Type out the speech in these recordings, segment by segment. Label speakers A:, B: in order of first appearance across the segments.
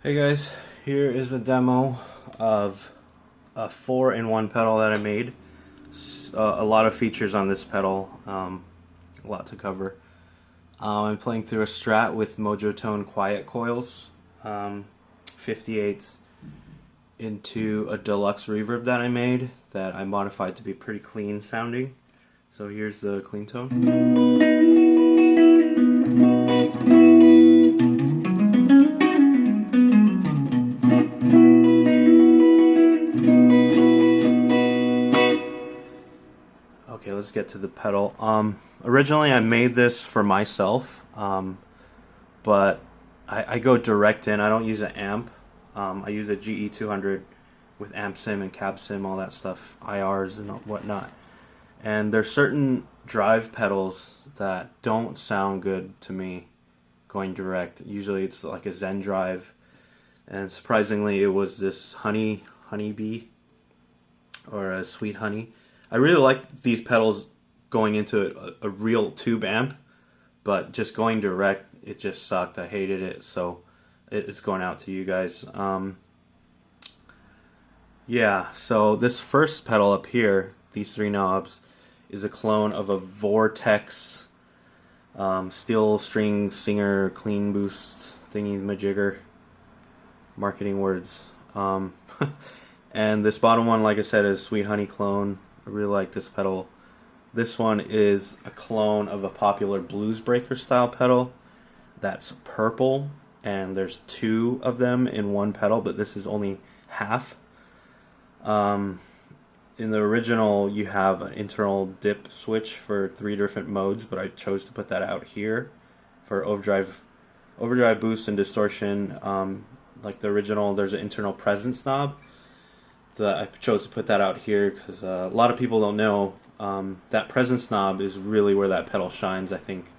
A: Hey guys, here is a demo of a 4-in-1 pedal that I made. A lot of features on this pedal, a lot to cover. I'm playing through a Strat with Mojo Tone quiet coils, 58s, into a deluxe reverb that I made that I modified to be pretty clean sounding. So here's the clean tone. Okay, let's get to the pedal. Originally I made this for myself, but I go direct in. I don't use an amp. I use a GE200 with amp sim and cab sim, all that stuff, IRs and whatnot. And there's certain drive pedals that don't sound good to me going direct. Usually it's like a Zen drive, and surprisingly it was this honeybee or a sweet honey. I really like these pedals going into a real tube amp, but just going direct, it just sucked. I hated it, so it's going out to you guys. Yeah, so this first pedal up here, these three knobs, is a clone of a Vortex steel string singer clean boost thingy majigger. Marketing words. And this bottom one, like I said, is Sweet Honey clone. I really like this pedal. This one is a clone of a popular Bluesbreaker style pedal that's purple, and there's two of them in one pedal, but this is only half. In the original, you have an internal dip switch for 3 different modes, but I chose to put that out here for overdrive, boost, and distortion. Like the original, there's an internal presence knob. I chose to put that out here because a lot of people don't know that presence knob is really where that pedal shines, I think.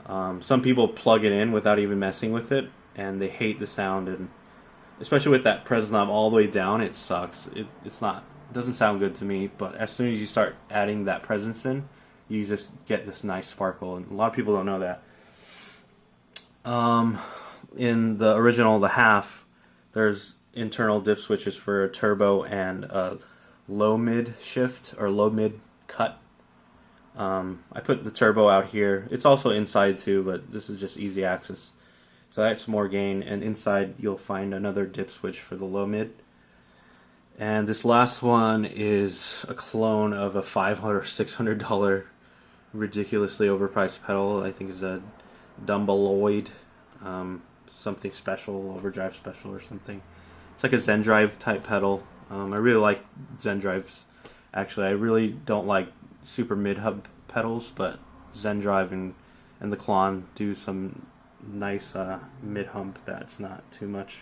A: Some people plug it in without even messing with it, and they hate the sound, and especially with that presence knob all the way down, it sucks. It doesn't sound good to me, but as soon as you start adding that presence in, you just get this nice sparkle, and a lot of people don't know that. In the original, the half, there's internal dip switches for a turbo and a low mid shift or low mid cut. I put the turbo out here. It's also inside too, but this is just easy access. So that's more gain, and inside you'll find another dip switch for the low mid. And this last one is a clone of a $500 or $600 ridiculously overpriced pedal. I think it's a Dumbloid, something special, overdrive special or something. It's like a Zen drive type pedal. I really like Zen drives. Actually, I really don't like super mid hub pedals, but Zen drive and the Klon do some nice mid hump that's not too much,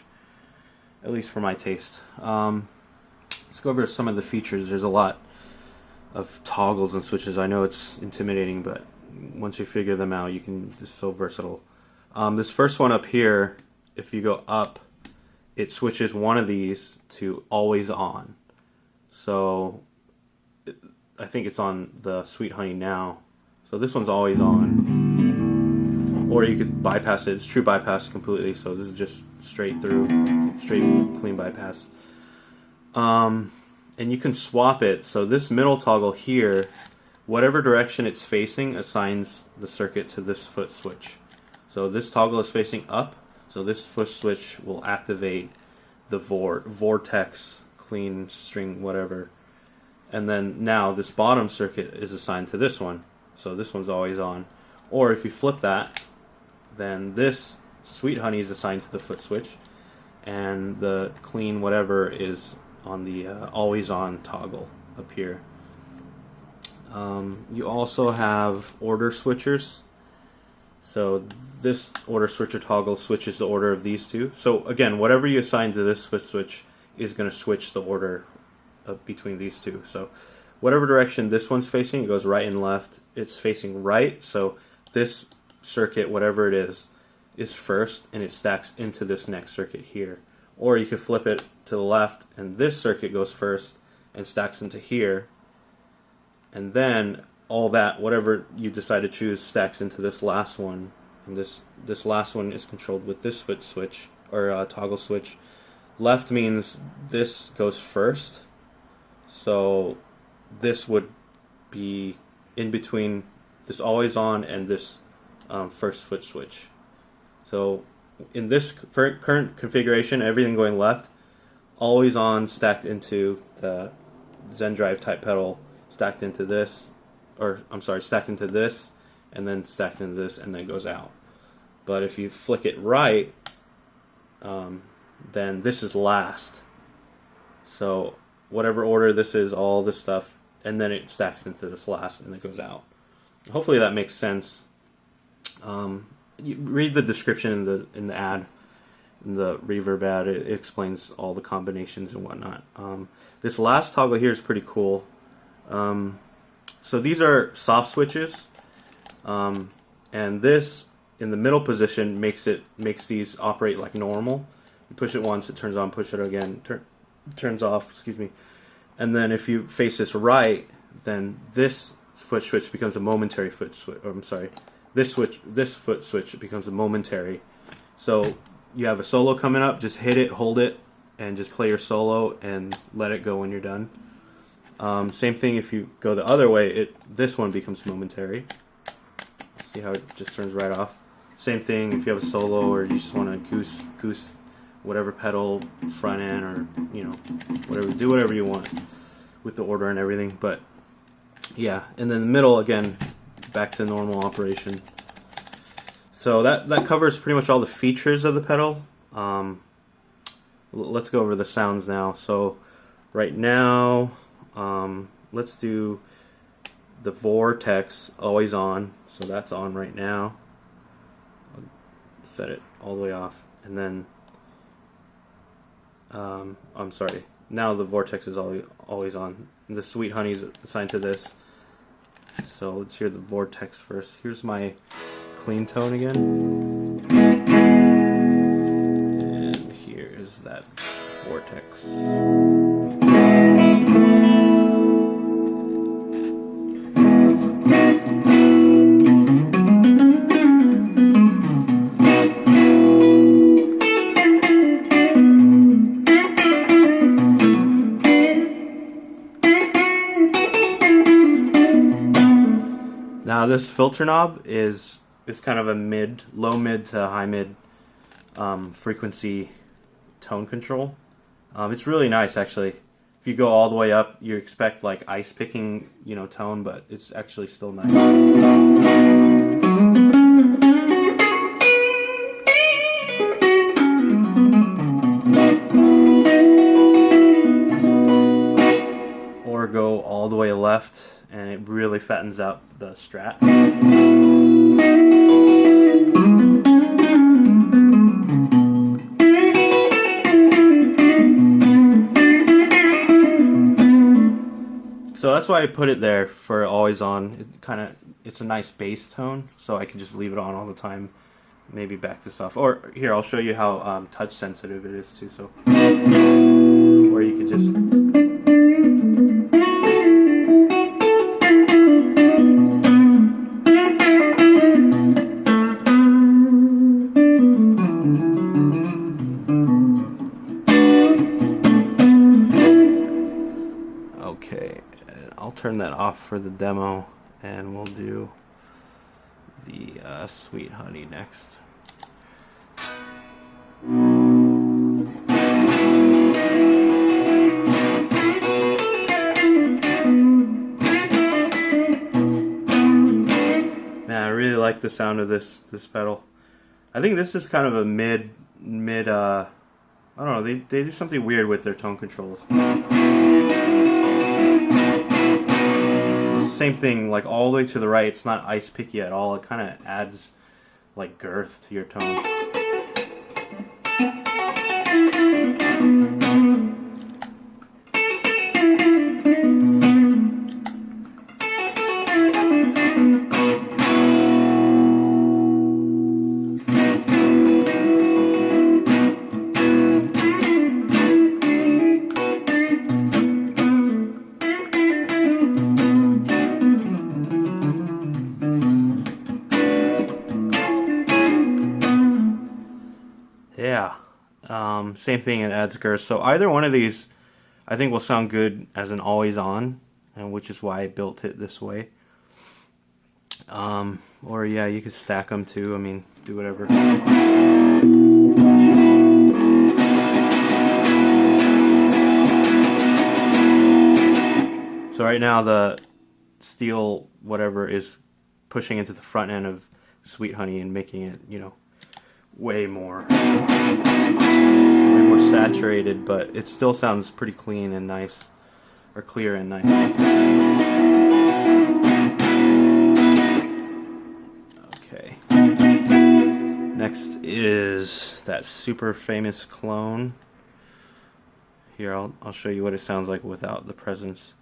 A: at least for my taste. Let's go over some of the features. There's a lot of toggles and switches. I know it's intimidating, but once you figure them out, it's so versatile. This first one up here, if you go up, it switches one of these to always on. So I think it's on the Sweet Honey now. So this one's always on. Or you could bypass it. It's true bypass completely. So this is just straight through, straight clean bypass. And you can swap it. So this middle toggle here, whatever direction it's facing assigns the circuit to this foot switch. So this toggle is facing up. So this foot switch will activate the Vortex clean string whatever. And then now this bottom circuit is assigned to this one. So this one's always on. Or if you flip that, then this Sweet Honey is assigned to the foot switch, and the clean whatever is on the always on toggle up here. You also have order switchers. So this order switcher toggle switches the order of these two. So again, whatever you assign to this foot switch is going to switch the order between these two. So whatever direction this one's facing, it goes right and left. It's facing right, so this circuit, whatever it is first, and it stacks into this next circuit here. Or you could flip it to the left, and this circuit goes first and stacks into here. And then all that, whatever you decide to choose, stacks into this last one. And this last one is controlled with this foot switch, or toggle switch. Left means this goes first, so this would be in between this always on and this first switch. So in this current configuration, everything going left, always on stacked into the Zen Drive type pedal, stacked into this, or I'm sorry, stacked into this, and then stacked into this, and then goes out. But if you flick it right, then this is last. So whatever order this is, all this stuff, and then it stacks into this last, and it goes out. Hopefully that makes sense. You read the description in the ad, in the reverb ad. It explains all the combinations and whatnot. This last toggle here is pretty cool. So these are soft switches, and this in the middle position makes these operate like normal. You push it once, it turns on. Push it again, turns off. Excuse me. And then if you face this right, then this foot switch becomes a momentary foot switch. Or, I'm sorry, this foot switch becomes a momentary. So you have a solo coming up, just hit it, hold it, and just play your solo and let it go when you're done. Same thing if you go the other way, this one becomes momentary. See how it just turns right off. Same thing if you have a solo or you just want to goose whatever pedal, front end, or whatever, do whatever you want with the order and everything. But yeah, and then the middle again, back to normal operation. So that covers pretty much all the features of the pedal. Let's go over the sounds now. So right now, let's do the Vortex always on. So that's on right now. I'll set it all the way off, and then I'm sorry. Now the Vortex is always on. The Sweet Honey is assigned to this. So let's hear the Vortex first. Here's my clean tone again. And here is that Vortex. Now this filter knob is kind of a low mid to high mid frequency tone control. It's really nice actually. If you go all the way up, you expect like ice picking, tone, but it's actually still nice. Or go all the way left, and it really fattens out the Strat. So that's why I put it there for always on. It's a nice bass tone, so I can just leave it on all the time. Maybe back this off. Or here, I'll show you how touch sensitive it is too. So, or you could just. Okay, I'll turn that off for the demo, and we'll do the Sweet Honey next. Man, I really like the sound of this pedal. I think this is kind of a mid I don't know, they do something weird with their tone controls. Same thing, like all the way to the right, it's not ice picky at all. It kind of adds like girth to your tone. Same thing, it adds girth. So either one of these I think will sound good as an always on, and which is why I built it this way. Or yeah, you could stack them too. I mean, do whatever. So right now the steel whatever is pushing into the front end of Sweet Honey and making it, you know, way more saturated, but it still sounds pretty clean and nice, or clear and nice. Okay. Next is that super famous clone. Here, I'll show you what it sounds like without the presence.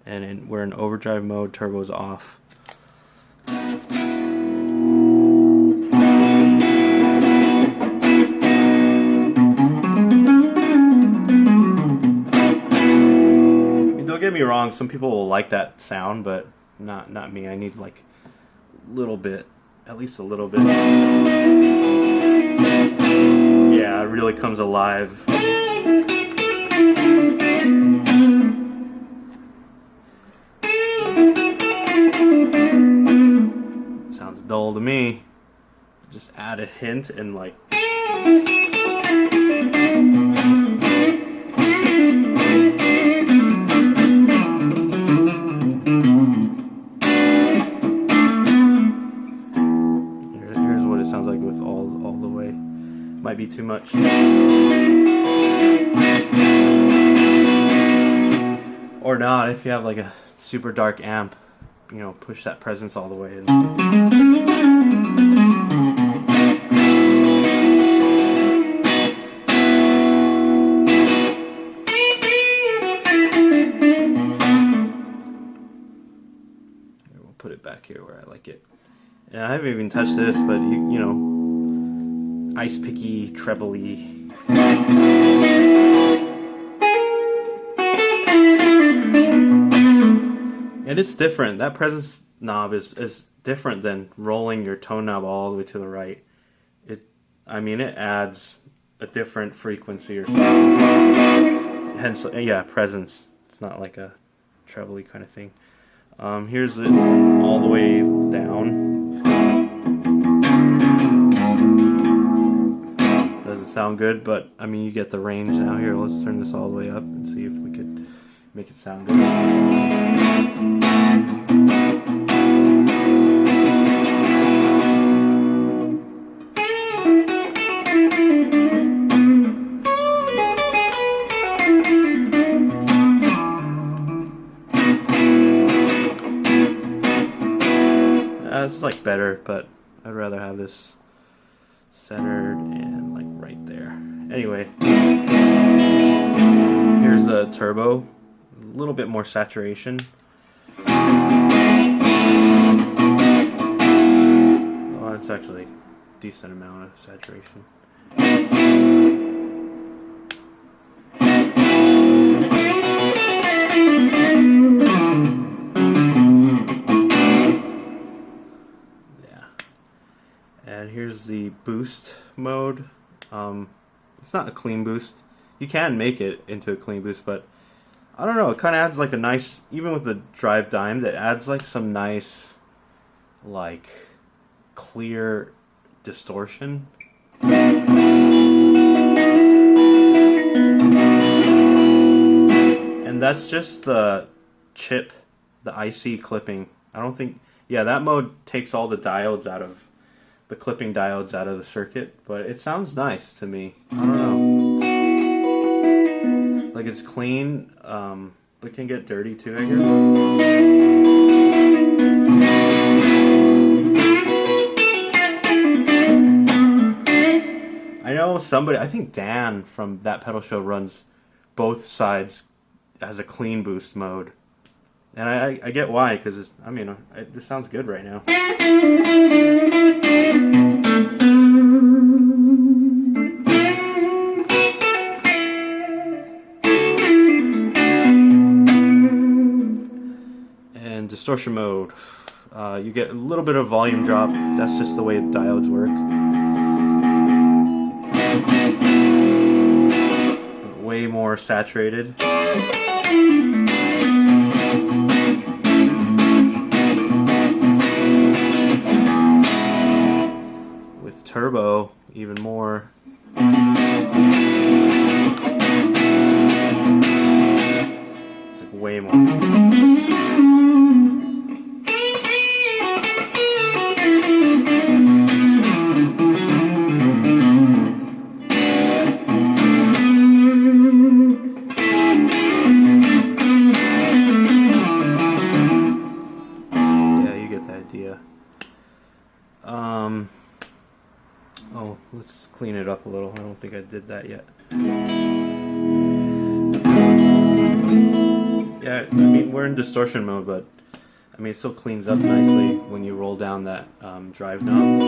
A: And we're in overdrive mode, turbo's off. Don't get me wrong, some people will like that sound, but not me. I need like a little bit, at least a little bit. Yeah, it really comes alive. Sounds dull to me. Just add a hint and like. Sounds like with all the way. Might be too much. Or not, if you have like a super dark amp, you know, push that presence all the way in. We'll put it back here where I like it. And I haven't even touched this, but you know, ice picky, trebly. And it's different. That presence knob is different than rolling your tone knob all the way to the right. I mean, it adds a different frequency or something. Hence, yeah, presence. It's not like a trebly kind of thing. Here's it all the way down. Doesn't sound good, but I mean, you get the range now. Here, let's turn this all the way up and see if we could make it sound good. It's like better, but I'd rather have this centered and like right there. Anyway, here's the turbo, a little bit more saturation. Oh, it's actually a decent amount of saturation. And here's the boost mode. It's not a clean boost. You can make it into a clean boost, but I don't know. It kind of adds like a nice, even with the drive dimes, it adds like some nice, like clear distortion. And that's just the chip, the IC clipping. I don't think, yeah, that mode takes all the diodes out of the clipping diodes out of the circuit, but it sounds nice to me. I don't know. Like it's clean, but can get dirty too, I guess. I know somebody, I think Dan from That Pedal Show runs both sides as a clean boost mode. And I get why, because I mean, this sounds good right now. And distortion mode, you get a little bit of volume drop. That's just the way the diodes work. more saturated. With turbo, even more. It's like way more. Oh, let's clean it up a little. I don't think I did that yet. Yeah, I mean, we're in distortion mode, but I mean, it still cleans up nicely when you roll down that drive knob.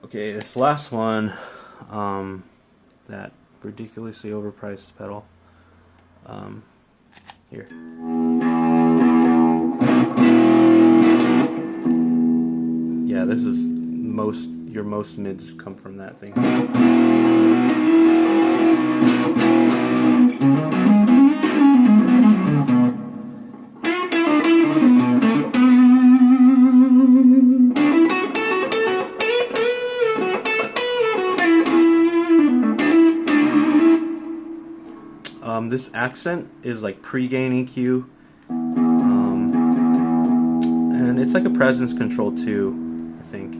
A: Okay, this last one, that ridiculously overpriced pedal, here. Yeah, this is your most mids come from that thing. This accent is like pre-gain EQ, and it's like a presence control too, I think.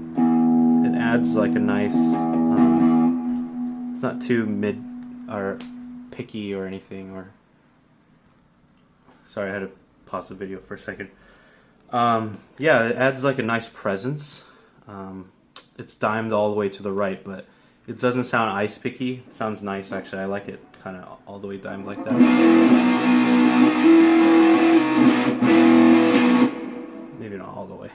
A: It adds like a nice, it's not too mid or picky or anything, or, sorry, I had to pause the video for a second. Yeah, it adds like a nice presence. It's dimed all the way to the right, but it doesn't sound ice picky. It sounds nice, actually. I like it kind of all the way dimed like that. Maybe not all the way.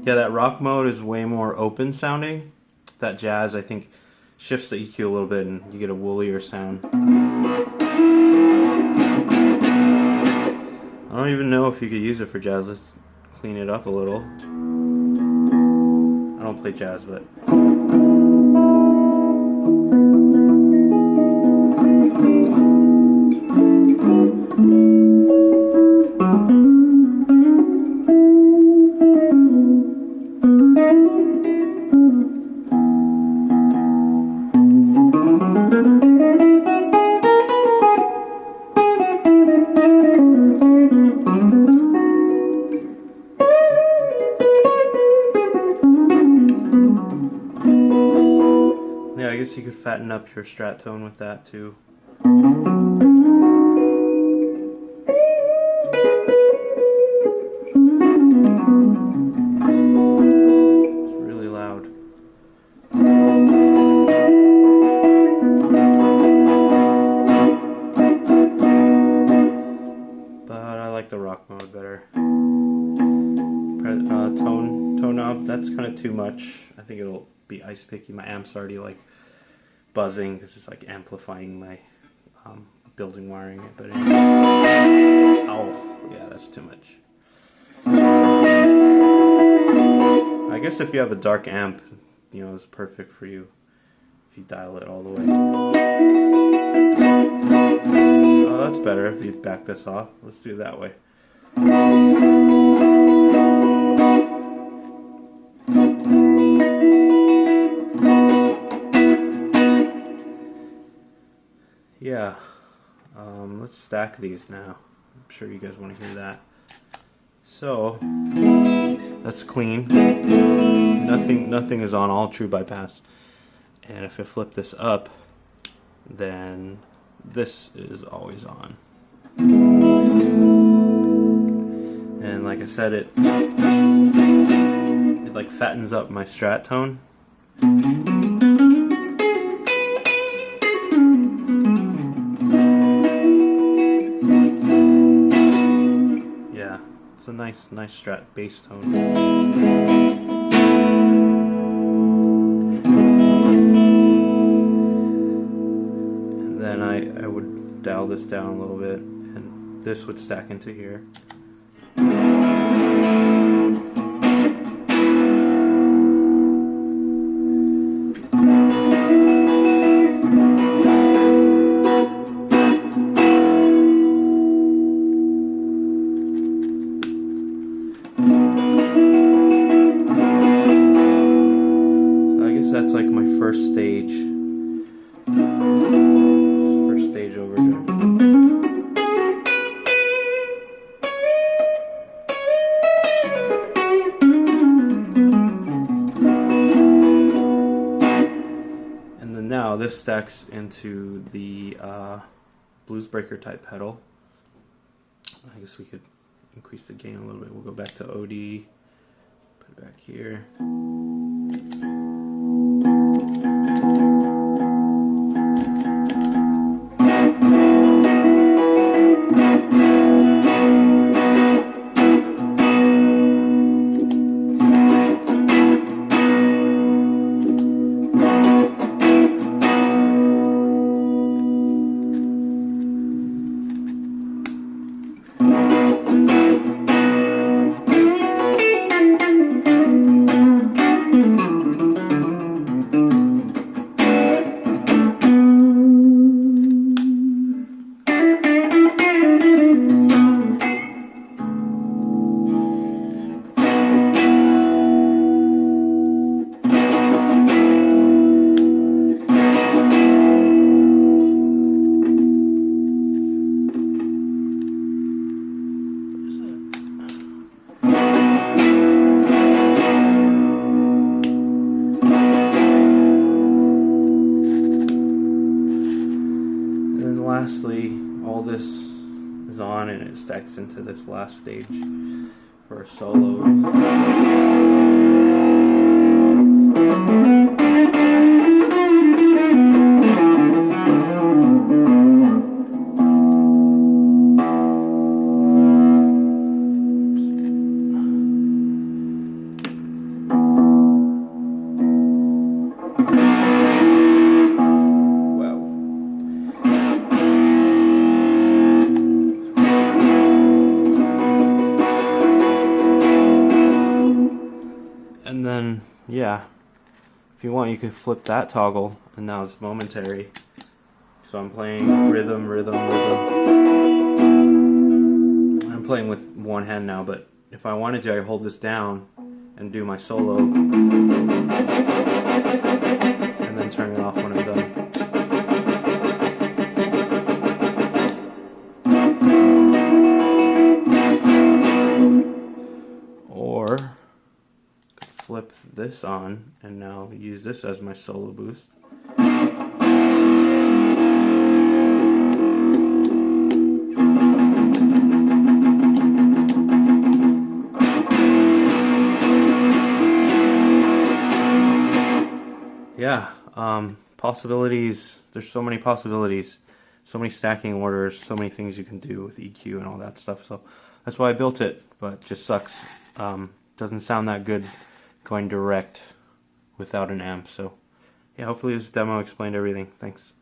A: Yeah, that rock mode is way more open sounding. That jazz, I think, shifts the EQ a little bit and you get a woolier sound. I don't even know if you could use it for jazz. Let's clean it up a little. I don't play jazz, but... Yeah, I guess you could fatten up your strat tone with that too. It's really loud. But I like the rock mode better. Tone knob, that's kind of too much. I think it'll be ice picky. My amp's already like buzzing because it's like amplifying my building wiring. But anyway. Oh, yeah, that's too much. I guess if you have a dark amp, you know, it's perfect for you if you dial it all the way. Oh, that's better if you back this off. Let's do it that way. Yeah, let's stack these now. I'm sure you guys want to hear that. So, that's clean. Nothing is on, all true bypass. And if I flip this up, then this is always on. And like I said, it like fattens up my strat tone. Yeah, it's a nice strat bass tone. And then I would dial this down a little bit, and this would stack into here. That's like my first stage overdrive. And then now this stacks into the Bluesbreaker type pedal. I guess we could increase the gain a little bit. We'll go back to OD, put it back here. Lastly, all this is on and it stacks into this last stage for solos. And then, yeah, if you want, you can flip that toggle, and now it's momentary. So I'm playing rhythm, rhythm, rhythm. I'm playing with one hand now, but if I wanted to, I hold this down and do my solo, and then turn it off when I'm done. Or flip this on and now use this as my solo boost. Yeah, possibilities. There's so many possibilities, so many stacking orders, so many things you can do with EQ and all that stuff. So that's why I built it, but it just sucks. Doesn't sound that good going direct without an amp. So yeah, hopefully this demo explained everything. Thanks.